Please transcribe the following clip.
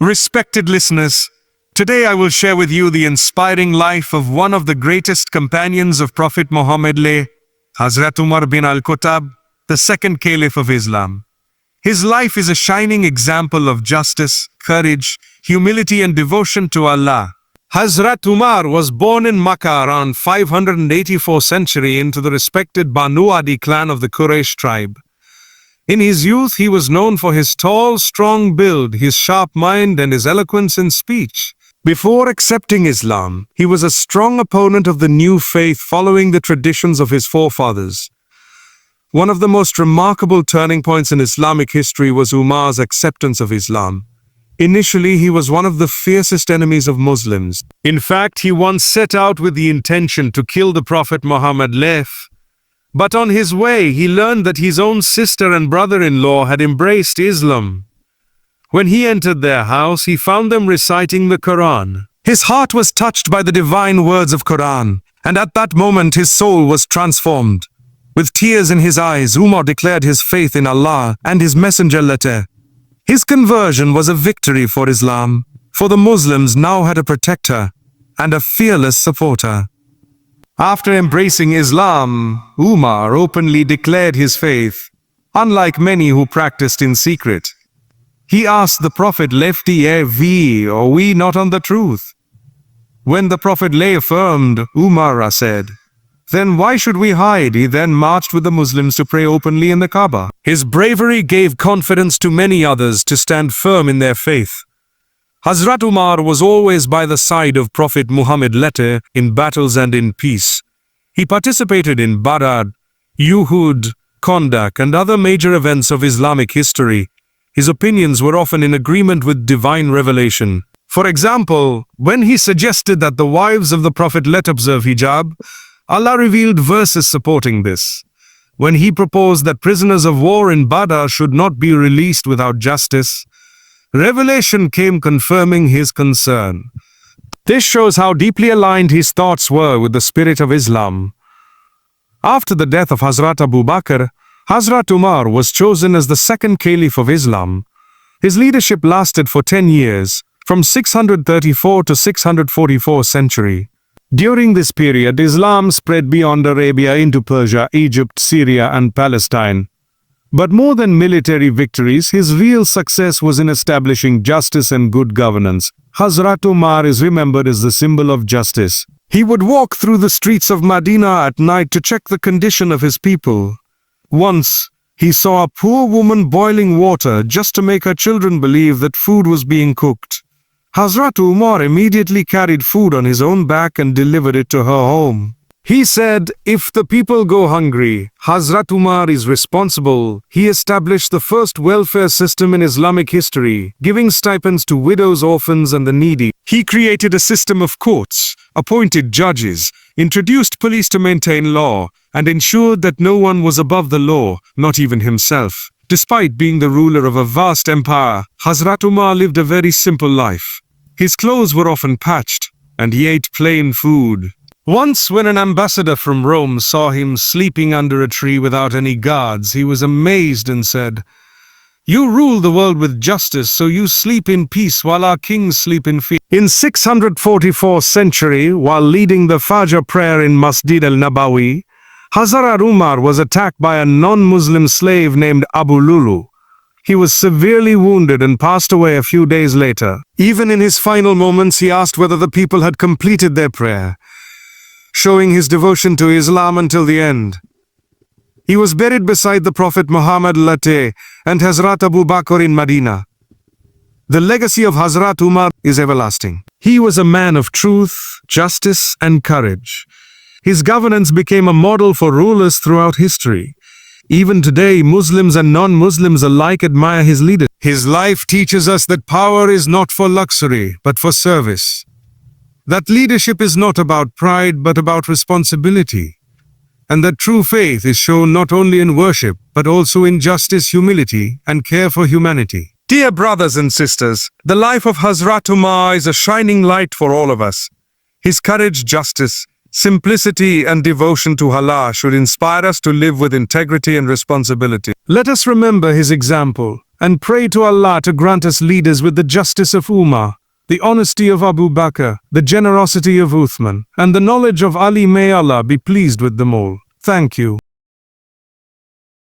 Respected listeners, today I will share with you the inspiring life of one of the greatest companions of Prophet Muhammad, Hazrat Umar bin al-Khattab, the second Caliph of Islam. His life is a shining example of justice, courage, humility and devotion to Allah. Hazrat Umar was born in Makkah around 584 century into the respected Banu Adi clan of the Quraysh tribe. In his youth, he was known for his tall, strong build, his sharp mind, and his eloquence in speech. Before accepting Islam, he was a strong opponent of the new faith following the traditions of his forefathers. One of the most remarkable turning points in Islamic history was Umar's acceptance of Islam. Initially, he was one of the fiercest enemies of Muslims. In fact, he once set out with the intention to kill the Prophet Muhammad. But on his way, he learned that his own sister and brother-in-law had embraced Islam. When he entered their house, he found them reciting the Quran. His heart was touched by the divine words of Quran, and at that moment his soul was transformed. With tears in his eyes, Umar declared his faith in Allah and his messenger. His conversion was a victory for Islam, for the Muslims now had a protector and a fearless supporter. After embracing Islam, Umar openly declared his faith, unlike many who practiced in secret. He asked the Prophet, are we not on the truth? When the Prophet affirmed, Umar said, then why should we hide? He then marched with the Muslims to pray openly in the Kaaba. His bravery gave confidence to many others to stand firm in their faith. Hazrat Umar was always by the side of Prophet Muhammad in battles and in peace. He participated in Badr, Uhud, Khandaq and other major events of Islamic history. His opinions were often in agreement with divine revelation. For example, when he suggested that the wives of the Prophet observe hijab, Allah revealed verses supporting this. When he proposed that prisoners of war in Badr should not be released without justice, revelation came confirming his concern. This shows how deeply aligned his thoughts were with the spirit of Islam. After the death of Hazrat Abu Bakr, Hazrat Umar was chosen as the second Caliph of Islam. His leadership lasted for 10 years, from 634 to 644 century. During this period, Islam spread beyond Arabia into Persia, Egypt, Syria and Palestine. But more than military victories, his real success was in establishing justice and good governance. Hazrat Umar is remembered as the symbol of justice. He would walk through the streets of Medina at night to check the condition of his people. Once, he saw a poor woman boiling water just to make her children believe that food was being cooked. Hazrat Umar immediately carried food on his own back and delivered it to her home. He said, if the people go hungry, Hazrat Umar is responsible. He established the first welfare system in Islamic history, giving stipends to widows, orphans and the needy. He created a system of courts, appointed judges, introduced police to maintain law, and ensured that no one was above the law, not even himself. Despite being the ruler of a vast empire, Hazrat Umar lived a very simple life. His clothes were often patched, and he ate plain food. Once, when an ambassador from Rome saw him sleeping under a tree without any guards, he was amazed and said, you rule the world with justice, so you sleep in peace while our kings sleep in fear. In 644 century, while leading the Fajr prayer in Masjid al-Nabawi, Hazrat Umar was attacked by a non-Muslim slave named Abu Lulu. He was severely wounded and passed away a few days later. Even in his final moments, he asked whether the people had completed their prayer, showing his devotion to Islam until the end. He was buried beside the Prophet Muhammad and Hazrat Abu Bakr in Medina. The legacy of Hazrat Umar is everlasting. He was a man of truth, justice and courage. His governance became a model for rulers throughout history. Even today, Muslims and non-Muslims alike admire his leadership. His life teaches us that power is not for luxury, but for service. That leadership is not about pride, but about responsibility. And that true faith is shown not only in worship, but also in justice, humility, and care for humanity. Dear brothers and sisters, the life of Hazrat Umar is a shining light for all of us. His courage, justice, simplicity, and devotion to Allah should inspire us to live with integrity and responsibility. Let us remember his example and pray to Allah to grant us leaders with the justice of Umar, the honesty of Abu Bakr, the generosity of Uthman, and the knowledge of Ali. May Allah be pleased with them all. Thank you.